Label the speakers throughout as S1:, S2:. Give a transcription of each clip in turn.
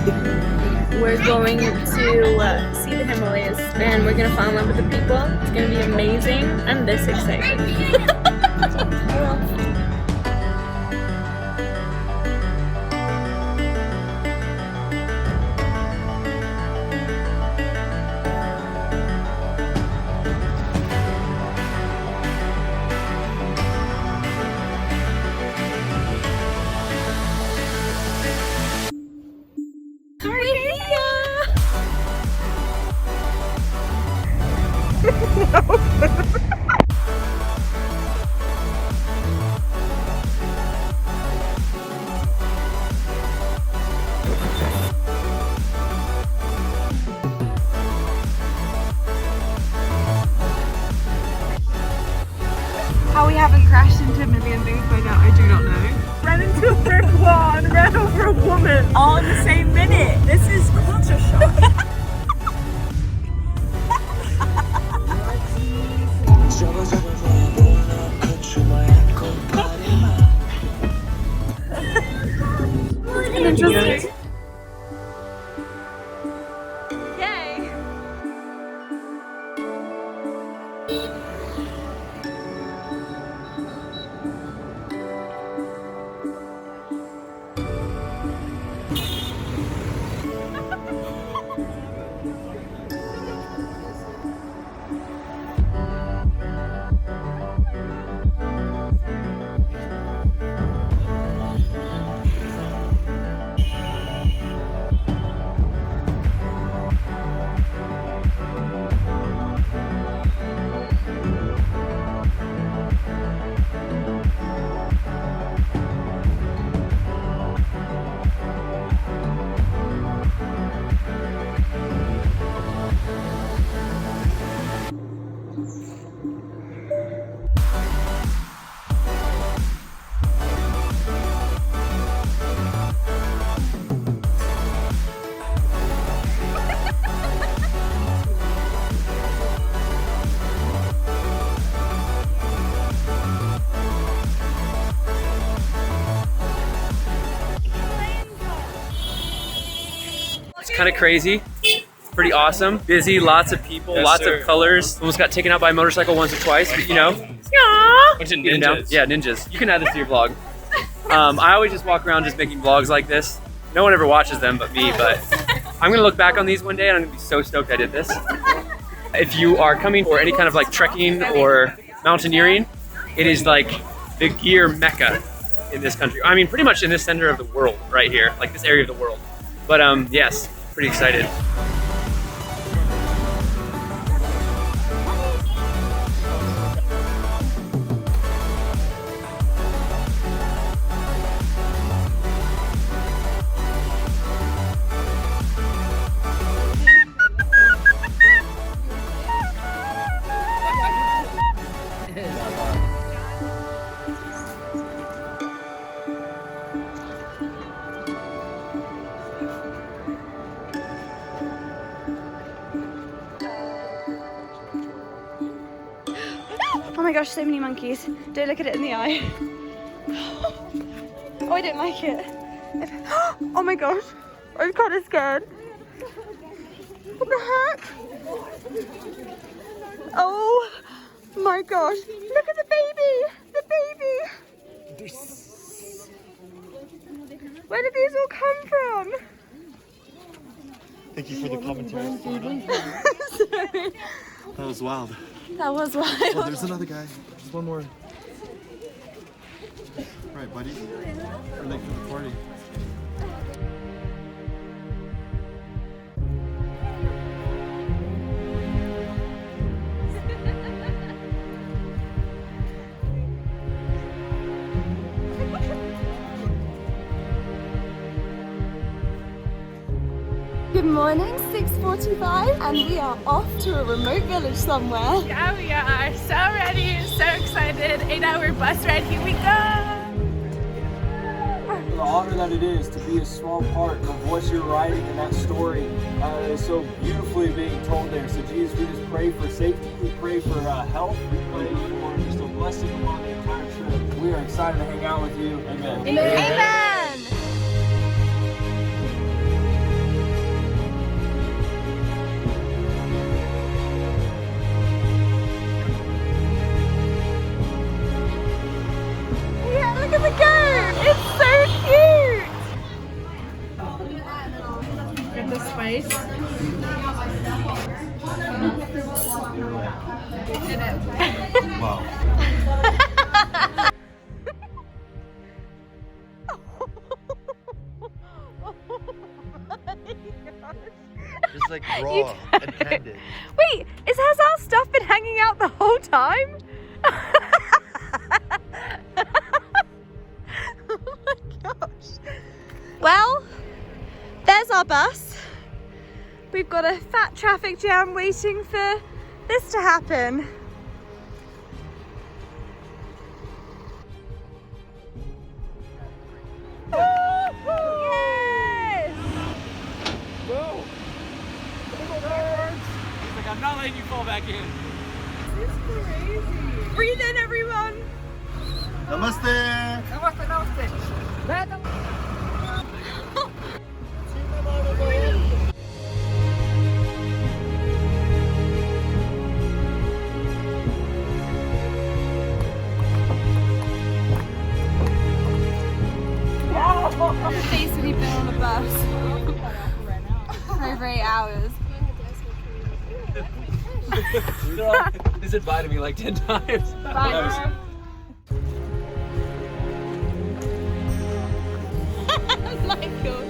S1: We're going to see the Himalayas and we're gonna fall in love with the people. It's gonna be amazing. I'm this excited.
S2: How we haven't crashed into a million things by now, I do not know. Ran into a brick wall and ran over a woman all in the same minute. This is culture shock. Interesting. Yay!
S3: Kind of crazy, pretty awesome, busy, lots of people,
S4: Yes,
S3: lots
S4: sir.
S3: of colors. Almost got taken out by a motorcycle once or twice, but you know,
S4: Bunch of
S3: getting down.
S4: ninjas.
S3: Yeah, ninjas. You can add this to your vlog. I always just walk around just making vlogs like this. No one ever watches them but me, but I'm gonna look back on these one day and I'm gonna be so stoked I did this. If you are coming for any kind of like trekking or mountaineering, it is like the gear mecca in this country. I mean, pretty much in this center of the world right here, like this area of the world. But yes, pretty excited.
S2: Oh my gosh, so many monkeys. Don't look at it in the eye. Oh, I don't like it. Oh my gosh, I'm kind of scared. What the heck? Oh my gosh, look at the baby! The baby! Where did these all come from?
S4: Thank you for the commentary.
S2: Sorry.
S4: That was wild.
S2: That was wild.
S4: Oh, there's another guy. There's one more. Right, buddy. We're late for the party.
S2: Good morning, 6:45, and we are off to a remote village somewhere.
S1: Yeah, we are so ready, so excited. 8-hour bus ride, here we go.
S5: The honor that it is to be a small part of what you're writing in that story is so beautifully being told there. So Jesus, we just pray for safety, we pray for health, we pray for just a blessing upon the entire trip. We are excited to hang out with you. Amen.
S2: Amen.
S4: Wow. It's like raw and tended.
S2: Wait, has our stuff been hanging out the whole time? Oh my gosh. Well, there's our bus. We've got a fat traffic jam waiting for this to happen. Yes!
S3: Whoa! He's like, I'm not letting you fall back in.
S2: Breathe in, everyone.
S4: Namaste.
S2: I've basically been on a bus for over 8 hours.
S3: He's invited me like 10 times.
S2: Bye. Michael.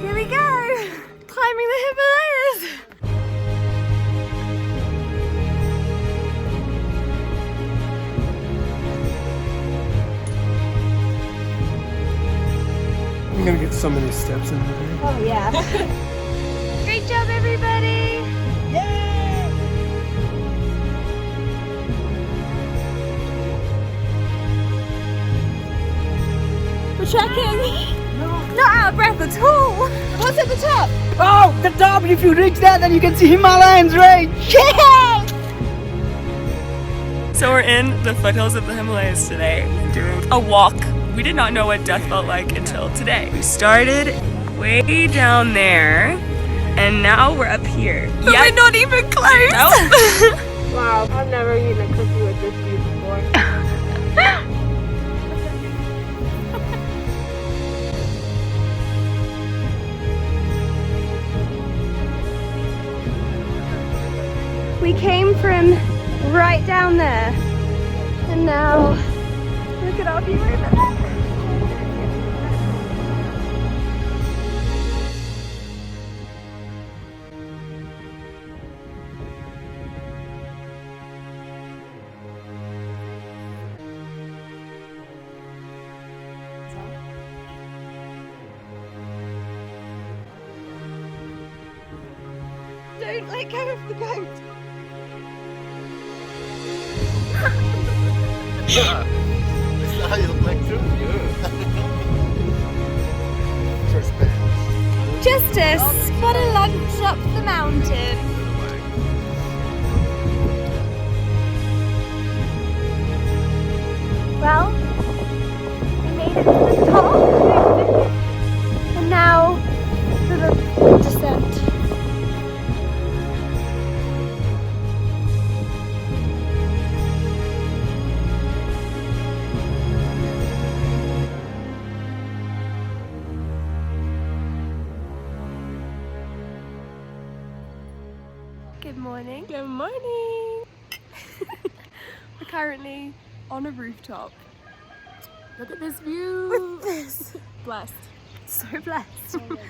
S2: Here we go! Climbing the Himalayas!
S3: I'm gonna get so many steps in there.
S2: Oh yeah. Great job, everybody! We're trekking. Not out of breath at all. What's at the top?
S6: Oh, the top! If you reach that, then you can see Himalayas range. Yeah!
S7: So we're in the foothills of the Himalayas today, doing a walk. We did not know what death felt like until today. We started way down there, and now we're up here. But we're not even close! Nope.
S2: Wow, I've never eaten a cookie with this view before. We came from right down there, and now look at our view over there. Don't let go of the boat.
S4: Is that how you look like too? First band.
S2: Just a spot of lunch up the mountain. Well, we made it to the top. And now for the descent. Good morning.
S7: Good morning!
S2: We're currently on a rooftop.
S7: Look at this view!
S2: With this.
S7: Blessed.
S2: So blessed.
S7: Oh my god.